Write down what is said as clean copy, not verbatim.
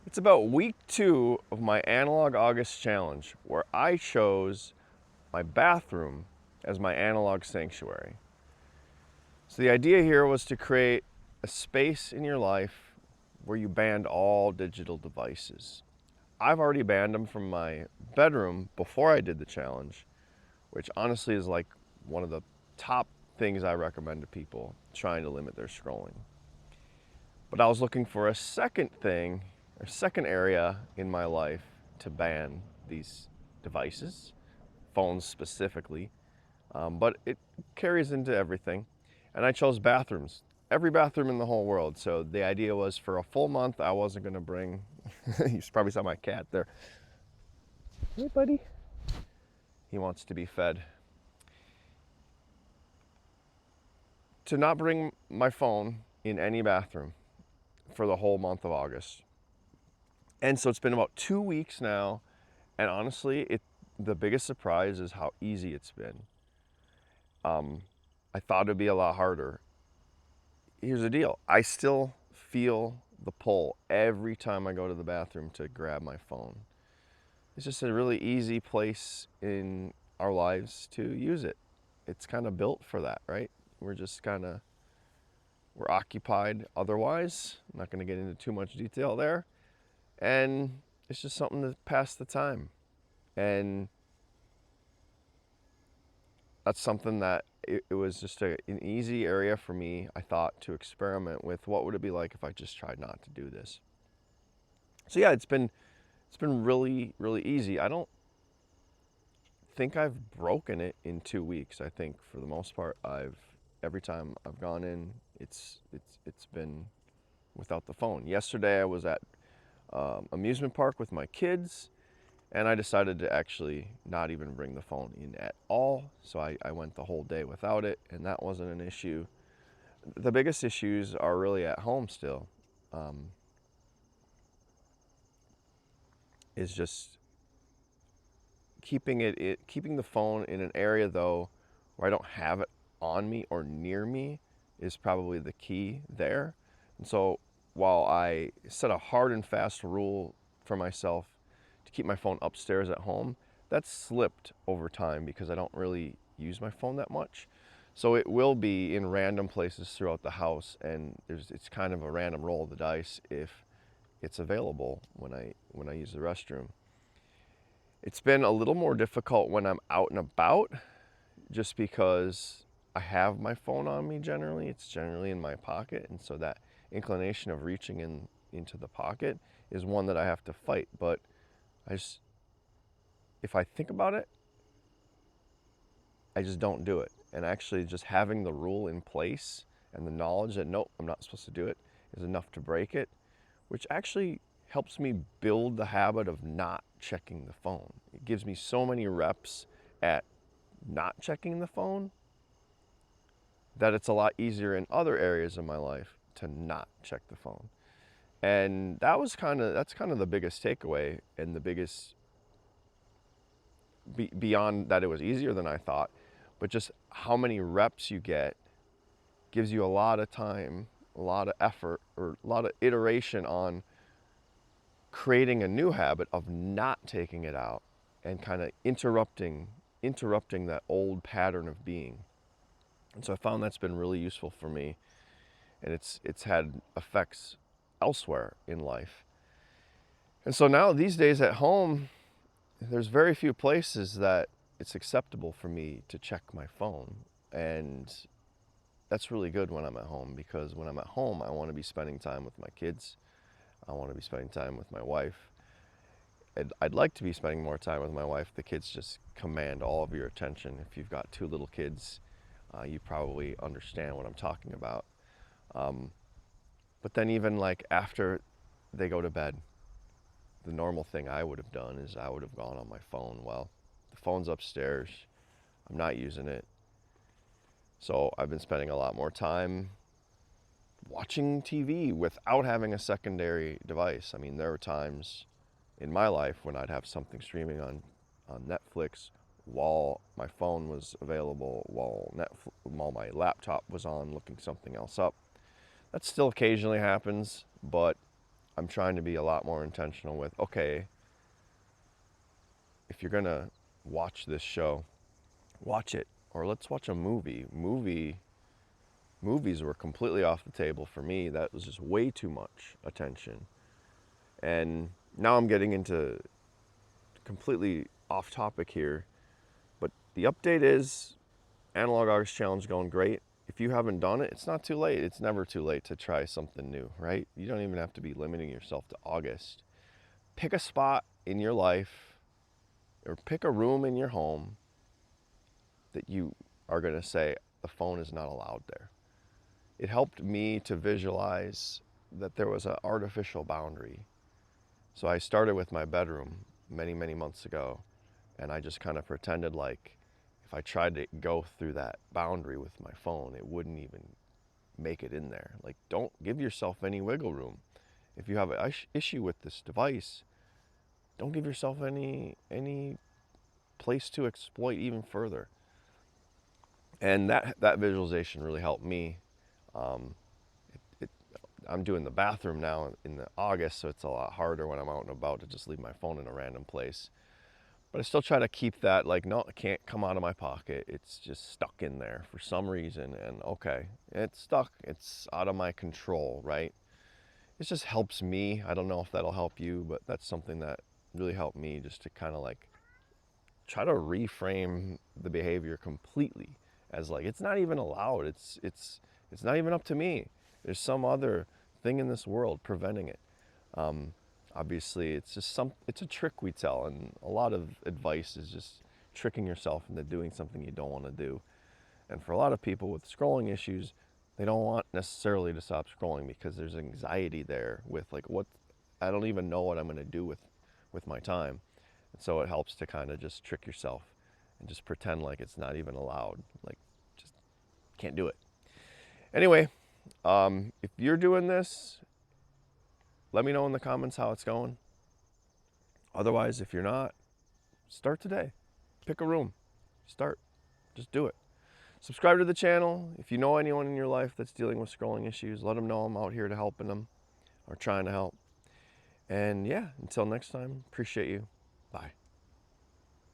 It's about week 2 of my Analog August challenge, where I chose my bathroom as my analog sanctuary. So the idea here was to create a space in your life where you banned all digital devices. I've already banned them from my bedroom before I did the challenge, which honestly is like one of the top things I recommend to people trying to limit their scrolling. But I was looking for a second thing, or second area in my life to ban these devices, phones specifically, but it carries into everything. And I chose bathrooms, every bathroom in the whole world. So the idea was for a full month, I wasn't going to bring, you probably saw my cat there. Hey, buddy. He wants to be fed. To not bring my phone in any bathroom for the whole month of August. And so it's been about 2 weeks now, and honestly, the biggest surprise is how easy it's been. I thought it'd be a lot harder. Here's the deal: I still feel the pull every time I go to the bathroom to grab my phone. It's just a really easy place in our lives to use it. It's kind of built for that, right? We're occupied otherwise. I'm not going to get into too much detail there. And it's just something to pass the time. And that's something that it was just an easy area for me, I thought, to experiment with. What would it be like if I just tried not to do this? So yeah, it's been really, really easy. I don't think I've broken it in 2 weeks. I think for the most part, every time I've gone in, it's been without the phone. Yesterday I was at amusement park with my kids, and I decided to actually not even bring the phone in at all. So I went the whole day without it, and that wasn't an issue. The biggest issues are really at home still. Um, is just keeping the phone in an area though where I don't have it on me or near me is probably the key there. And so while I set a hard and fast rule for myself to keep my phone upstairs at home, that's slipped over time because I don't really use my phone that much. So it will be in random places throughout the house, and it's kind of a random roll of the dice if it's available when I use the restroom. It's been a little more difficult when I'm out and about, just because I have my phone on me generally. It's generally in my pocket, and so that inclination of reaching into the pocket is one that I have to fight. But I just, if I think about it, I just don't do it. And actually, just having the rule in place and the knowledge that nope, I'm not supposed to do it is enough to break it, which actually helps me build the habit of not checking the phone. It gives me so many reps at not checking the phone that it's a lot easier in other areas of my life to not check the phone. And that's kind of the biggest takeaway, and the biggest beyond that, it was easier than I thought, but just how many reps you get gives you a lot of time, a lot of effort, or a lot of iteration on creating a new habit of not taking it out and kind of interrupting that old pattern of being. And so I found that's been really useful for me, and it's had effects elsewhere in life. And so now these days at home, there's very few places that it's acceptable for me to check my phone. And that's really good when I'm at home, because when I'm at home, I want to be spending time with my kids. I want to be spending time with my wife. I'd like to be spending more time with my wife. The kids just command all of your attention. If you've got two little kids, you probably understand what I'm talking about. But then even like after they go to bed, the normal thing I would have done is I would have gone on my phone. Well, the phone's upstairs. I'm not using it. So I've been spending a lot more time watching TV without having a secondary device. I mean, there were times in my life when I'd have something streaming on Netflix while my phone was available, while my laptop was on looking something else up. That still occasionally happens, but I'm trying to be a lot more intentional with, okay, if you're gonna watch this show, watch it. Or let's watch a movies were completely off the table for me. That was just way too much attention. And now I'm getting into completely off topic here, but the update is Analog Artist Challenge going great. If you haven't done it, it's not too late. It's never too late to try something new, right? You don't even have to be limiting yourself to August. Pick a spot in your life or pick a room in your home that you are going to say the phone is not allowed there. It helped me to visualize that there was an artificial boundary. So I started with my bedroom many months ago, and I just kind of pretended like if I tried to go through that boundary with my phone, it wouldn't even make it in there. Like, don't give yourself any wiggle room. If you have an issue with this device, don't give yourself any place to exploit even further. And that visualization really helped me. Um, I'm doing the bathroom now in the August, so it's a lot harder when I'm out and about to just leave my phone in a random place. But I still try to keep that, like, no, it can't come out of my pocket. It's just stuck in there for some reason. And okay, it's stuck. It's out of my control, right? It just helps me. I don't know if that'll help you, but that's something that really helped me, just to kind of like try to reframe the behavior completely as like, it's not even allowed. It's not even up to me. There's some other thing in this world preventing it. Obviously, it's a trick we tell, and a lot of advice is just tricking yourself into doing something you don't want to do. And for a lot of people with scrolling issues, they don't want necessarily to stop scrolling because there's anxiety there with like, what, I don't even know what I'm going to do with my time. And so it helps to kind of just trick yourself and just pretend like it's not even allowed, like just can't do it. Anyway, if you're doing this, let me know in the comments how it's going. Otherwise, if you're not, start today. Pick a room. Start. Just do it. Subscribe to the channel. If you know anyone in your life that's dealing with scrolling issues, let them know I'm out here to helping them or trying to help. And yeah, until next time, appreciate you. Bye.